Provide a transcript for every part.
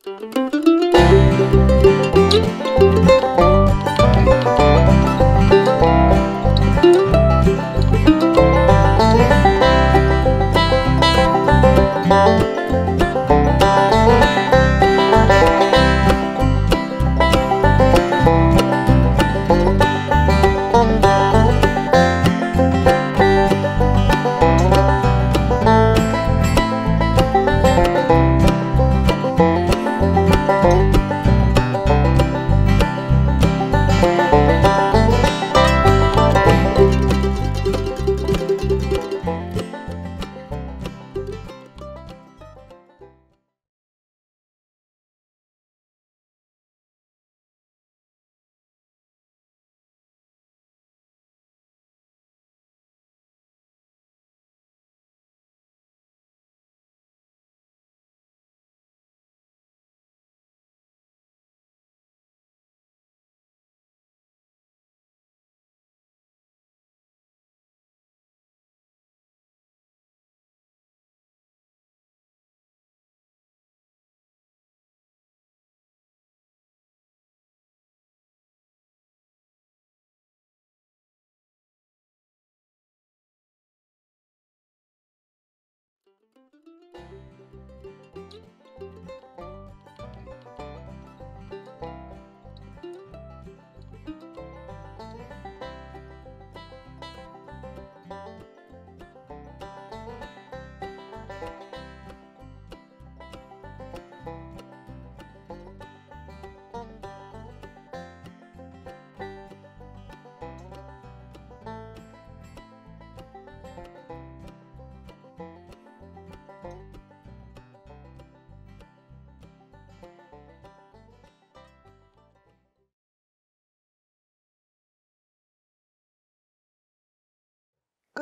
Good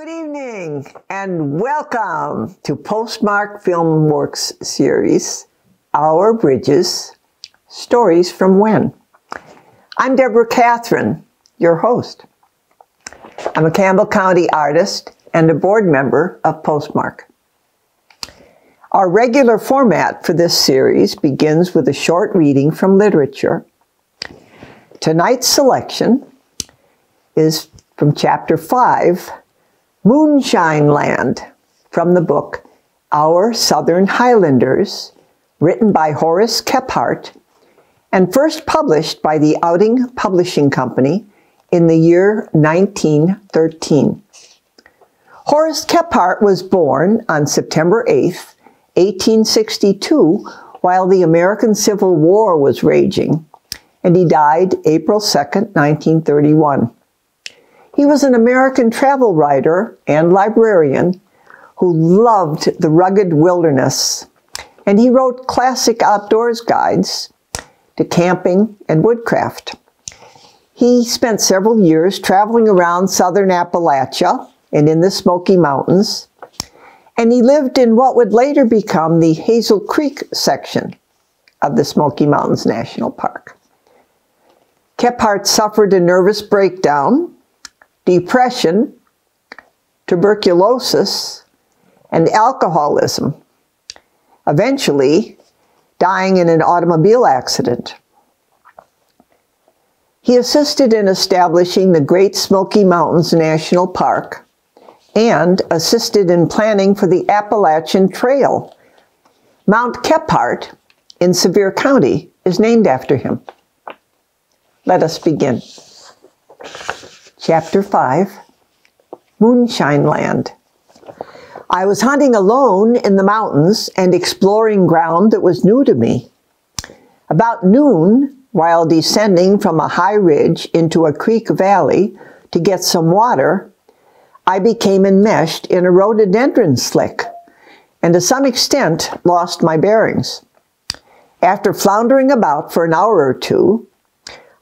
evening and welcome to Postmark Filmworks series, Our Bridges, Stories from When. I'm Deborah Cathryn, your host. I'm a Campbell County artist and a board member of Postmark. Our regular format for this series begins with a short reading from literature. Tonight's selection is from Chapter 5, Moonshine Land, from the book Our Southern Highlanders, written by Horace Kephart and first published by the Outing Publishing Company in the year 1913. Horace Kephart was born on September 8, 1862, while the American Civil War was raging, and he died April 2, 1931. He was an American travel writer and librarian who loved the rugged wilderness, and he wrote classic outdoors guides to camping and woodcraft. He spent several years traveling around southern Appalachia and in the Smoky Mountains, and he lived in what would later become the Hazel Creek section of the Smoky Mountains National Park. Kephart suffered a nervous breakdown, depression, tuberculosis, and alcoholism, eventually dying in an automobile accident. He assisted in establishing the Great Smoky Mountains National Park and assisted in planning for the Appalachian Trail. Mount Kephart in Sevier County is named after him. Let us begin. Chapter 5, Moonshine Land. I was hunting alone in the mountains and exploring ground that was new to me. About noon, while descending from a high ridge into a creek valley to get some water, I became enmeshed in a rhododendron slick and to some extent lost my bearings. After floundering about for an hour or two,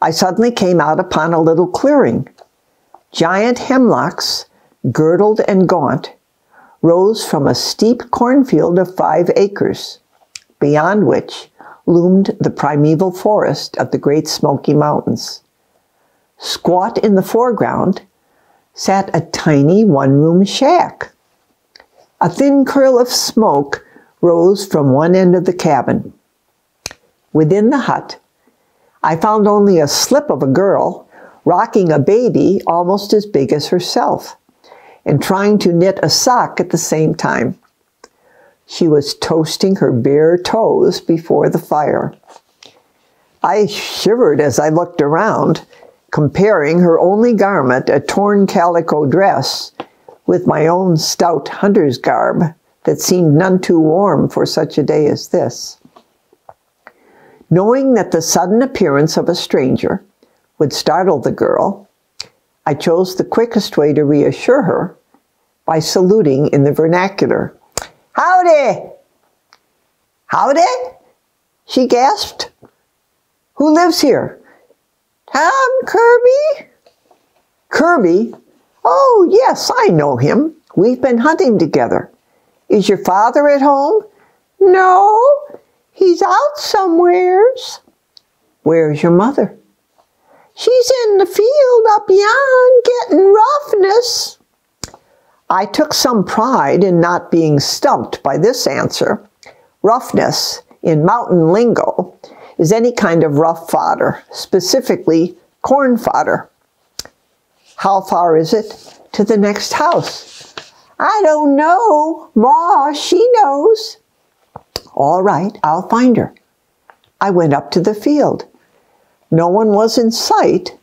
I suddenly came out upon a little clearing. Giant hemlocks, girdled and gaunt, rose from a steep cornfield of 5 acres, beyond which loomed the primeval forest of the Great Smoky Mountains. Squat in the foreground sat a tiny one-room shack. A thin curl of smoke rose from one end of the cabin. Within the hut, I found only a slip of a girl rocking a baby almost as big as herself and trying to knit a sock at the same time. She was toasting her bare toes before the fire. I shivered as I looked around, comparing her only garment, a torn calico dress, with my own stout hunter's garb that seemed none too warm for such a day as this. Knowing that the sudden appearance of a stranger would startle the girl, I chose the quickest way to reassure her by saluting in the vernacular. "Howdy!" "Howdy?" she gasped. "Who lives here?" "Tom Kirby." "Kirby? Oh, yes, I know him. We've been hunting together. Is your father at home?" "No, he's out somewheres." "Where's your mother?" "She's in the field up yon, getting roughness." I took some pride in not being stumped by this answer. Roughness, in mountain lingo, is any kind of rough fodder, specifically corn fodder. "How far is it to the next house?" "I don't know. Ma, she knows." "All right, I'll find her." I went up to the field. No one was in sight,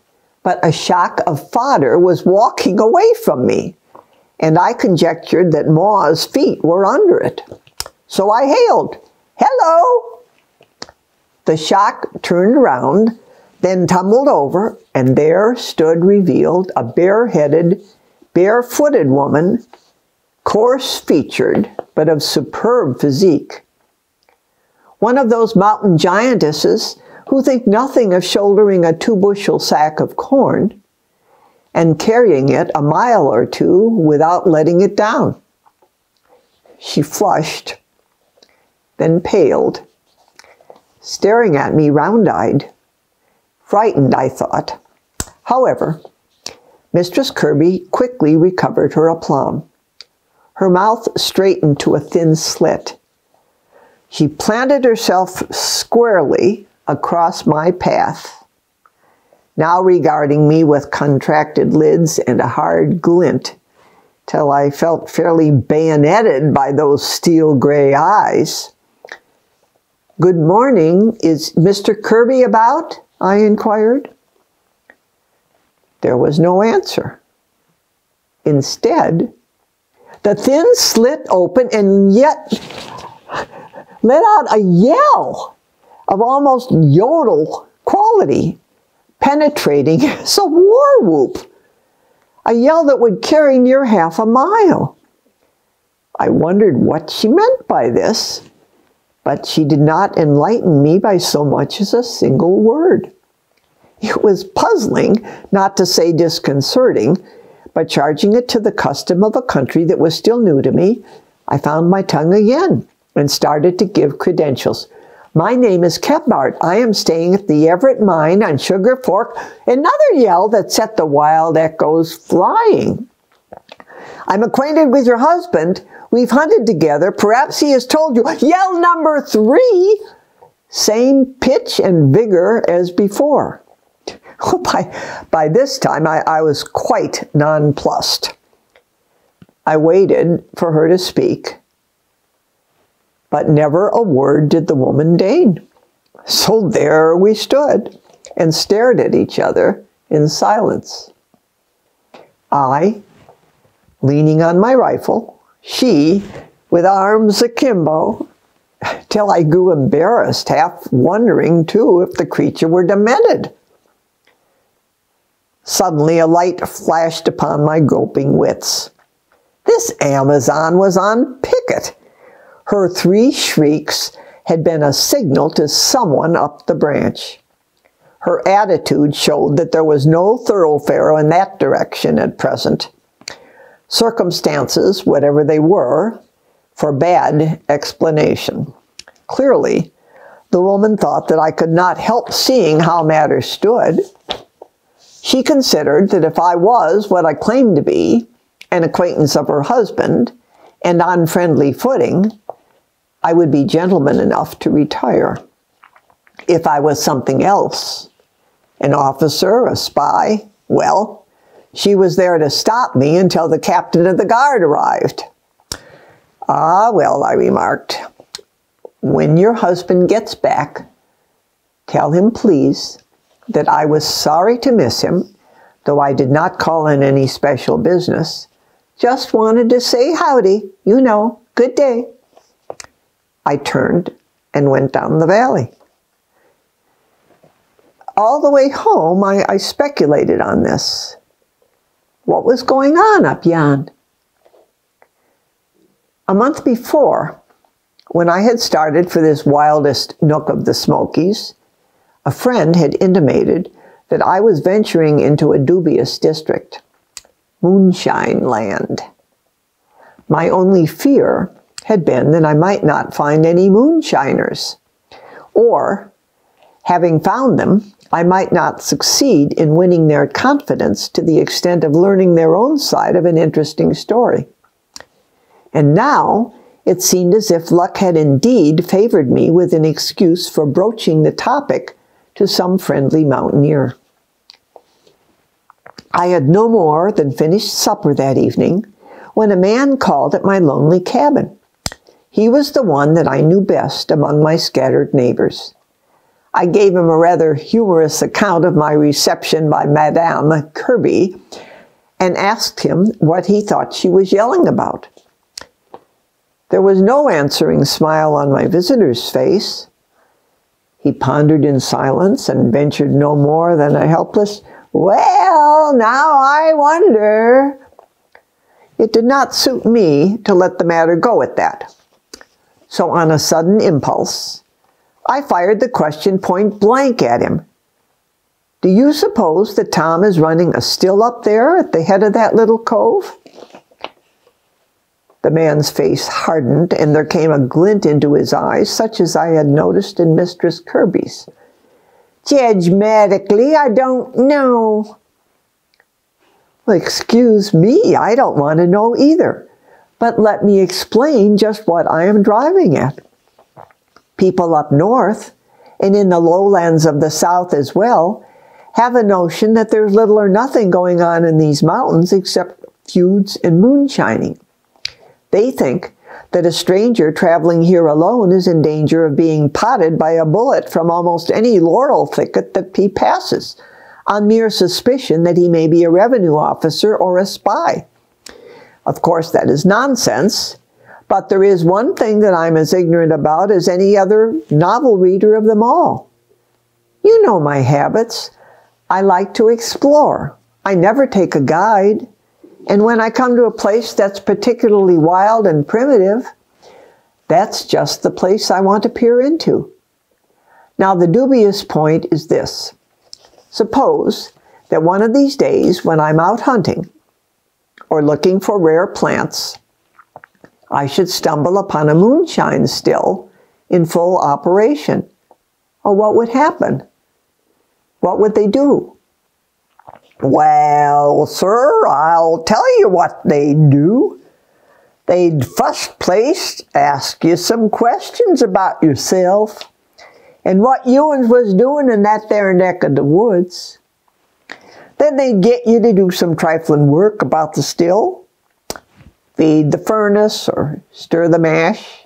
but a shock of fodder was walking away from me, and I conjectured that Ma's feet were under it. So I hailed, "Hello!" The shock turned around, then tumbled over, and there stood revealed a bare-headed, bare-footed woman, coarse-featured, but of superb physique. One of those mountain giantesses who think nothing of shouldering a 2-bushel sack of corn and carrying it a mile or two without letting it down. She flushed, then paled, staring at me round-eyed. Frightened, I thought. However, Mistress Kirby quickly recovered her aplomb. Her mouth straightened to a thin slit. She planted herself squarely across my path, now regarding me with contracted lids and a hard glint, till I felt fairly bayoneted by those steel gray eyes. "Good morning. Is Mr. Kirby about?" I inquired. There was no answer. Instead, the thin slit opened and yet let out a yell of almost yodel quality, penetrating as a war whoop, a yell that would carry near half a mile. I wondered what she meant by this, but she did not enlighten me by so much as a single word. It was puzzling, not to say disconcerting, but charging it to the custom of a country that was still new to me, I found my tongue again and started to give credentials. "My name is Kephart. I am staying at the Everett Mine on Sugar Fork." Another yell that set the wild echoes flying. "I'm acquainted with your husband. We've hunted together. Perhaps he has told you." Yell number 3, same pitch and vigor as before. By this time, I was quite nonplussed. I waited for her to speak, but never a word did the woman deign. So there we stood and stared at each other in silence. I, leaning on my rifle, she with arms akimbo, till I grew embarrassed, half wondering, too, if the creature were demented. Suddenly a light flashed upon my groping wits. This Amazon was on picket. Her 3 shrieks had been a signal to someone up the branch. Her attitude showed that there was no thoroughfare in that direction at present. Circumstances, whatever they were, forbade explanation. Clearly, the woman thought that I could not help seeing how matters stood. She considered that if I was what I claimed to be, an acquaintance of her husband, and on friendly footing, I would be gentleman enough to retire. If I was something else, an officer, a spy, well, she was there to stop me until the captain of the guard arrived. Ah, well, I remarked, when your husband gets back, tell him, please, that I was sorry to miss him, though I did not call in any special business. Just wanted to say howdy, you know, good day. I turned and went down the valley. All the way home, I speculated on this. What was going on up yon? A month before, when I had started for this wildest nook of the Smokies, a friend had intimated that I was venturing into a dubious district, moonshine land. My only fear had been that I might not find any moonshiners, or, having found them, I might not succeed in winning their confidence to the extent of learning their own side of an interesting story. And now it seemed as if luck had indeed favored me with an excuse for broaching the topic to some friendly mountaineer. I had no more than finished supper that evening when a man called at my lonely cabin. He was the one that I knew best among my scattered neighbors. I gave him a rather humorous account of my reception by Madame Kirby and asked him what he thought she was yelling about. There was no answering smile on my visitor's face. He pondered in silence and ventured no more than a helpless, "Well, now I wonder." It did not suit me to let the matter go at that. So on a sudden impulse, I fired the question point blank at him. "Do you suppose that Tom is running a still up there at the head of that little cove?" The man's face hardened, and there came a glint into his eyes, such as I had noticed in Mistress Kirby's. "Judgmatically, I don't know." Well, excuse me, I don't want to know either. But let me explain just what I am driving at. People up north, and in the lowlands of the south as well, have a notion that there's little or nothing going on in these mountains except feuds and moonshining. They think that a stranger traveling here alone is in danger of being potted by a bullet from almost any laurel thicket that he passes, on mere suspicion that he may be a revenue officer or a spy. Of course, that is nonsense, but there is one thing that I'm as ignorant about as any other novel reader of them all. You know my habits. I like to explore. I never take a guide. And when I come to a place that's particularly wild and primitive, that's just the place I want to peer into. Now, the dubious point is this. Suppose that one of these days when I'm out hunting or looking for rare plants, I should stumble upon a moonshine still in full operation. Oh, what would happen? What would they do? Well, sir, I'll tell you what they'd do. They'd first place ask you some questions about yourself and what you was doing in that there neck of the woods. Then they'd get you to do some trifling work about the still, feed the furnace or stir the mash,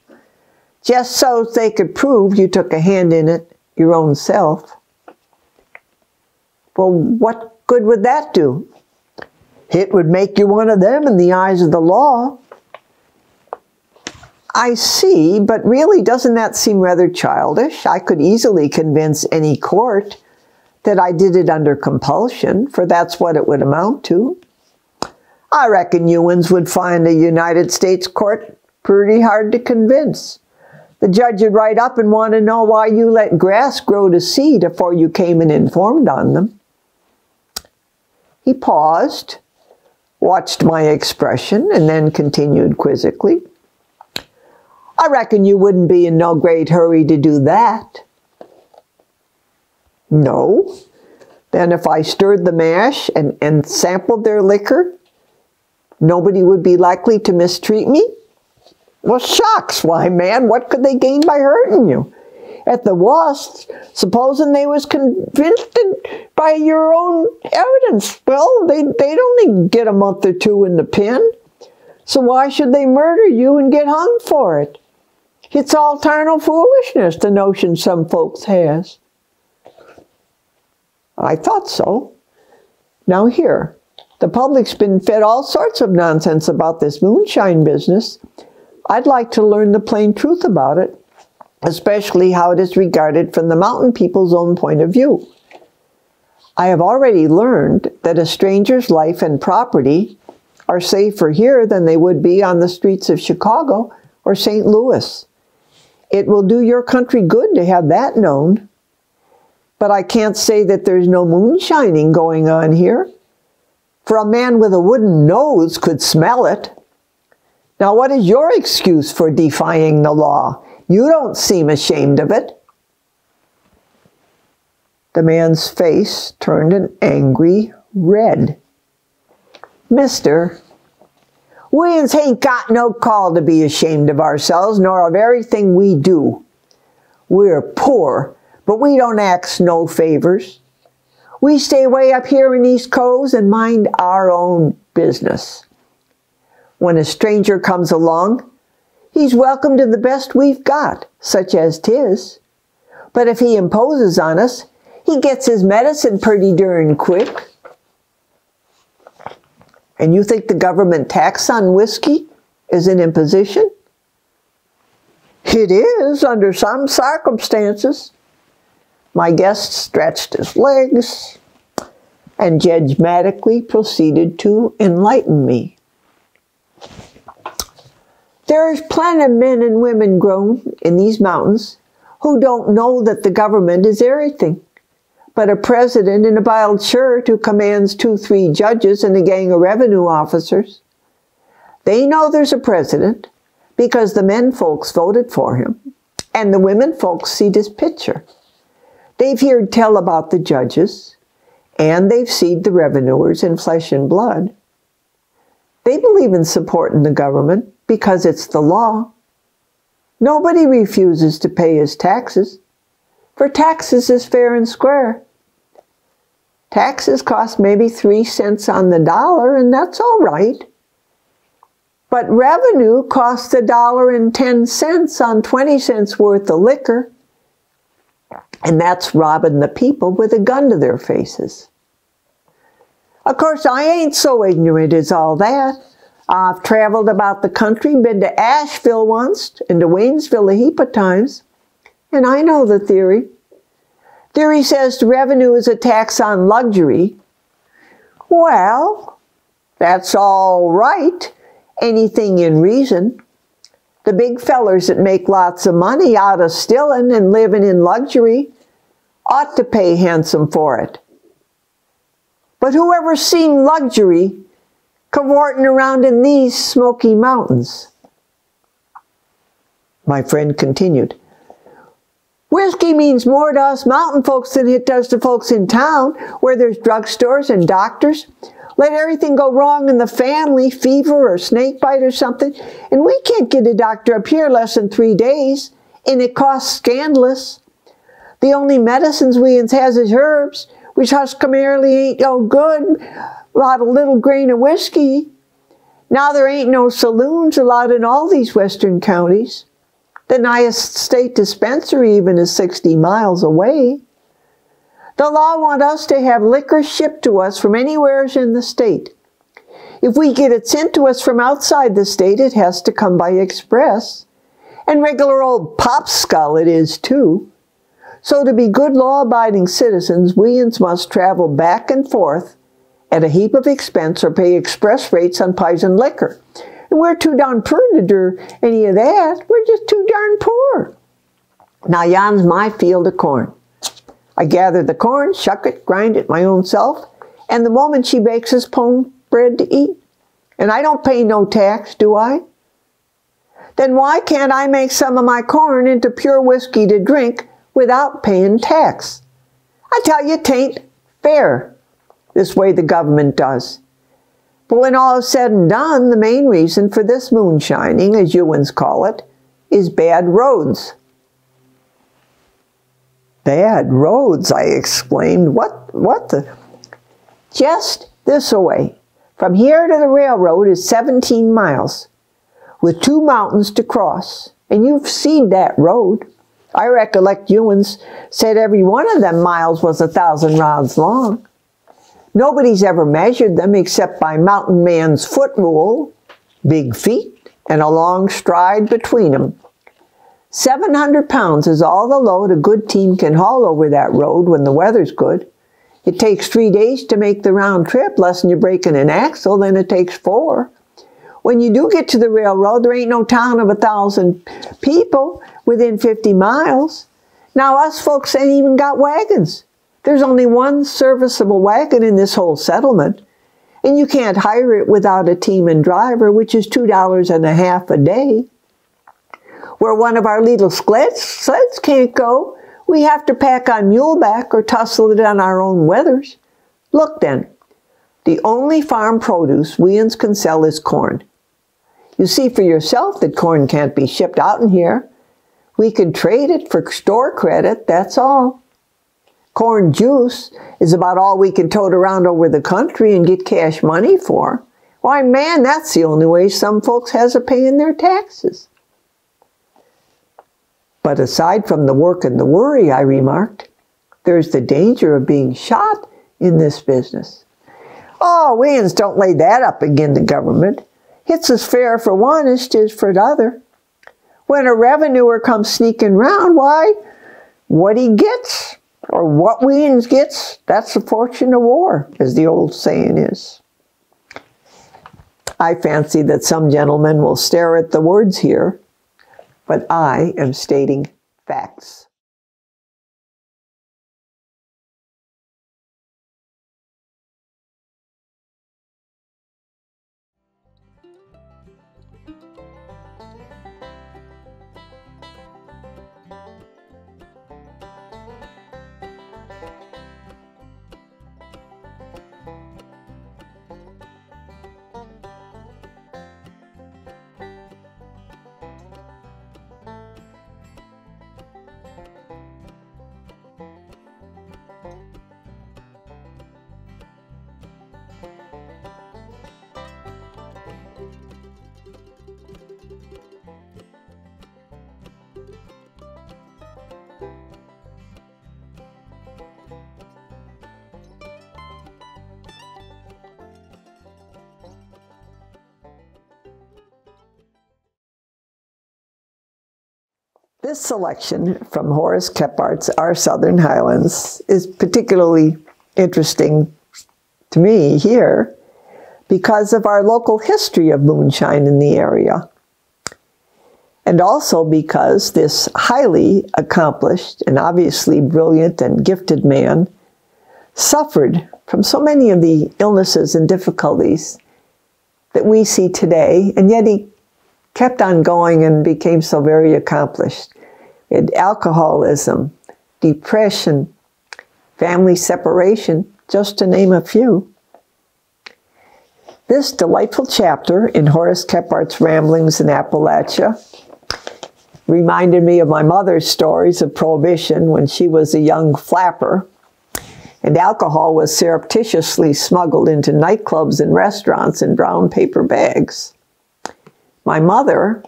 just so they could prove you took a hand in it your own self. Well, what good would that do? It would make you one of them in the eyes of the law. I see, but really doesn't that seem rather childish? I could easily convince any court that I did it under compulsion, for that's what it would amount to. I reckon you uns would find a United States court pretty hard to convince. The judge would write up and want to know why you let grass grow to seed before you came and informed on them. He paused, watched my expression, and then continued quizzically. I reckon you wouldn't be in no great hurry to do that. No. Then if I stirred the mash and sampled their liquor, nobody would be likely to mistreat me? Well, shucks, why, man, what could they gain by hurting you? at the worst, supposing they was convinced by your own evidence. Well, they'd only get a month or two in the pen. So why should they murder you and get hung for it? It's all tarnal foolishness, the notion some folks has. I thought so. Now here, the public's been fed all sorts of nonsense about this moonshine business. I'd like to learn the plain truth about it, especially how it is regarded from the mountain people's own point of view. I have already learned that a stranger's life and property are safer here than they would be on the streets of Chicago or St. Louis. It will do your country good to have that known. But I can't say that there's no moonshining going on here, for a man with a wooden nose could smell it. Now, what is your excuse for defying the law? You don't seem ashamed of it. The man's face turned an angry red. Mister, we ain't got no call to be ashamed of ourselves, nor of everything we do. We're poor, but we don't ask no favors. We stay way up here in these coves and mind our own business. When a stranger comes along, he's welcome to the best we've got, such as 'tis. But if he imposes on us, he gets his medicine pretty darn quick. And you think the government tax on whiskey is an imposition? It is, under some circumstances. My guest stretched his legs and judgmatically proceeded to enlighten me. There's plenty of men and women grown in these mountains who don't know that the government is everything, but a president in a biled shirt who commands 2-3 judges and a gang of revenue officers. They know there's a president because the men folks voted for him, and the women folks see this picture. They've heard tell about the judges, and they've seen the revenuers in flesh and blood. They believe in supporting the government because it's the law. Nobody refuses to pay his taxes, for taxes is fair and square. Taxes cost maybe 3 cents on the dollar, and that's all right. But revenue costs $1.10 on 20 cents worth of liquor, and that's robbing the people with a gun to their faces. Of course, I ain't so ignorant as all that. I've traveled about the country, been to Asheville once, and to Waynesville a heap of times, and I know the theory. Theory says the revenue is a tax on luxury. Well, that's all right, anything in reason. The big fellers that make lots of money out of stilling and living in luxury ought to pay handsome for it. But whoever's seen luxury cavorting around in these Smoky Mountains? My friend continued. Whiskey means more to us mountain folks than it does to folks in town, where there's drugstores and doctors. Let everything go wrong in the family, fever or snake bite or something, and we can't get a doctor up here less than 3 days, and it costs scandalous. The only medicines we has is herbs, which customarily ain't no good without a little grain of whiskey. Now there ain't no saloons allowed in all these western counties. The nighest state dispensary even is 60 miles away. The law wants us to have liquor shipped to us from anywhere in the state. If we get it sent to us from outside the state, it has to come by express. And regular old popskull it is too. So to be good law-abiding citizens, we must travel back and forth at a heap of expense or pay express rates on poison liquor. And we're too darn poor to do any of that. We're just too darn poor. Now yon's my field of corn. I gather the corn, shuck it, grind it my own self, and the woman she bakes us pone bread to eat. And I don't pay no tax, do I? Then why can't I make some of my corn into pure whiskey to drink without paying tax? I tell you, 'tain't fair, this way the government does. But when all is said and done, the main reason for this moonshining, as you ones call it, is bad roads. Bad roads, I exclaimed. What the? Just this away. From here to the railroad is 17 miles, with 2 mountains to cross. And you've seen that road. I recollect Ewins said every one of them miles was 1,000 rods long. Nobody's ever measured them except by mountain man's foot rule, big feet, and a long stride between them. 700 pounds is all the load a good team can haul over that road when the weather's good. It takes 3 days to make the round trip, less than you're breaking an axle, then it takes 4. When you do get to the railroad, there ain't no town of 1,000 people within 50 miles. Now us folks ain't even got wagons. There's only one serviceable wagon in this whole settlement, and you can't hire it without a team and driver, which is $2.50 a day. Where one of our little sleds can't go, we have to pack on muleback or tussle it on our own wethers. Look then, the only farm produce weans can sell is corn. You see for yourself that corn can't be shipped out in here. We can trade it for store credit, that's all. Corn juice is about all we can tote around over the country and get cash money for. Why, man, that's the only way some folks has of paying their taxes. But aside from the work and the worry, I remarked, there's the danger of being shot in this business. Oh, weans don't lay that up agin the government. It's as fair for one as 'tis for t'other. When a revenuer comes sneaking round, why, what he gets, or what weans gets, that's the fortune of war, as the old saying is. I fancy that some gentlemen will stare at the words here, but I am stating facts. This selection from Horace Kephart's Our Southern Highlands is particularly interesting to me here because of our local history of moonshine in the area. And also because this highly accomplished and obviously brilliant and gifted man suffered from so many of the illnesses and difficulties that we see today, and yet he kept on going and became so very accomplished. He had alcoholism, depression, family separation, just to name a few. This delightful chapter in Horace Kephart's Ramblings in Appalachia reminded me of my mother's stories of Prohibition when she was a young flapper, and alcohol was surreptitiously smuggled into nightclubs and restaurants in brown paper bags. My mother,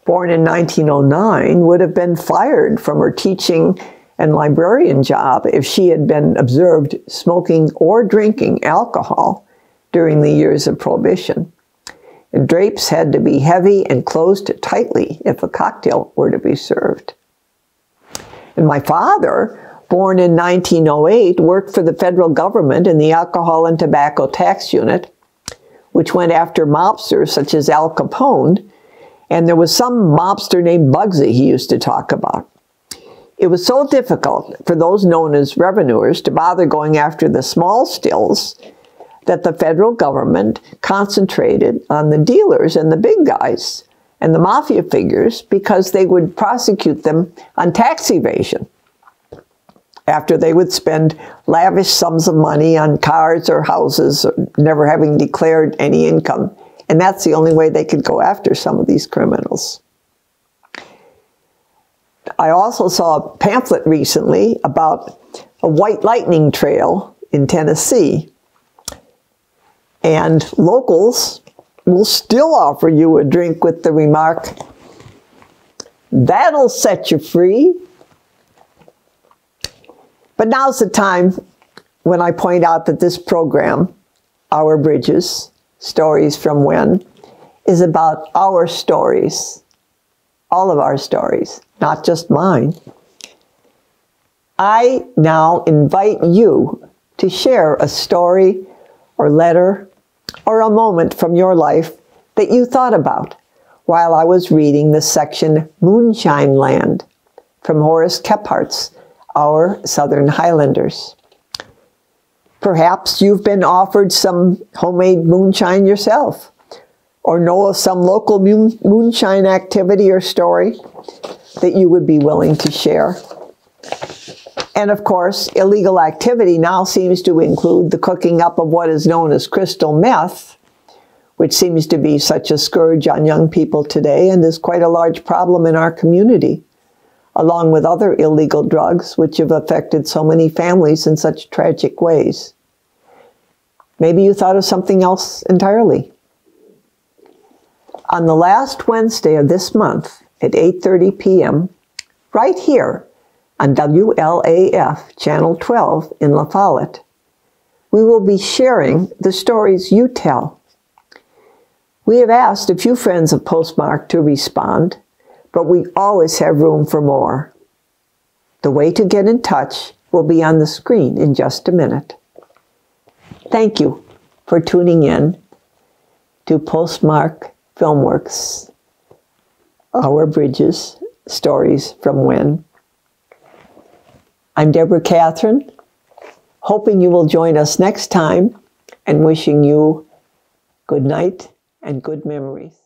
born in 1909, would have been fired from her teaching and librarian job if she had been observed smoking or drinking alcohol during the years of Prohibition. And drapes had to be heavy and closed tightly if a cocktail were to be served. And my father, born in 1908, worked for the federal government in the Alcohol and Tobacco Tax Unit, which went after mobsters such as Al Capone, and there was some mobster named Bugsy he used to talk about. It was so difficult for those known as revenuers to bother going after the small stills that the federal government concentrated on the dealers and the big guys and the mafia figures because they would prosecute them on tax evasion after they would spend lavish sums of money on cars or houses, never having declared any income. And that's the only way they could go after some of these criminals. I also saw a pamphlet recently about a white lightning trail in Tennessee. And locals will still offer you a drink with the remark, "That'll set you free." But now's the time when I point out that this program, Our Bridges, Stories from When, is about our stories, all of our stories, not just mine. I now invite you to share a story or letter or a moment from your life that you thought about while I was reading the section Moonshine Land from Horace Kephardt's Our Southern Highlanders. Perhaps you've been offered some homemade moonshine yourself, or know of some local moonshine activity or story that you would be willing to share. And of course, illegal activity now seems to include the cooking up of what is known as crystal meth, which seems to be such a scourge on young people today and is quite a large problem in our community, along with other illegal drugs which have affected so many families in such tragic ways. Maybe you thought of something else entirely. On the last Wednesday of this month at 8:30 p.m., right here on WLAF Channel 12 in LaFollette, we will be sharing the stories you tell. We have asked a few friends of Postmark to respond, but we always have room for more. The way to get in touch will be on the screen in just a minute. Thank you for tuning in to Postmark Filmworks, Our Bridges, Stories from When. I'm Deborah Cathryn, hoping you will join us next time and wishing you good night and good memories.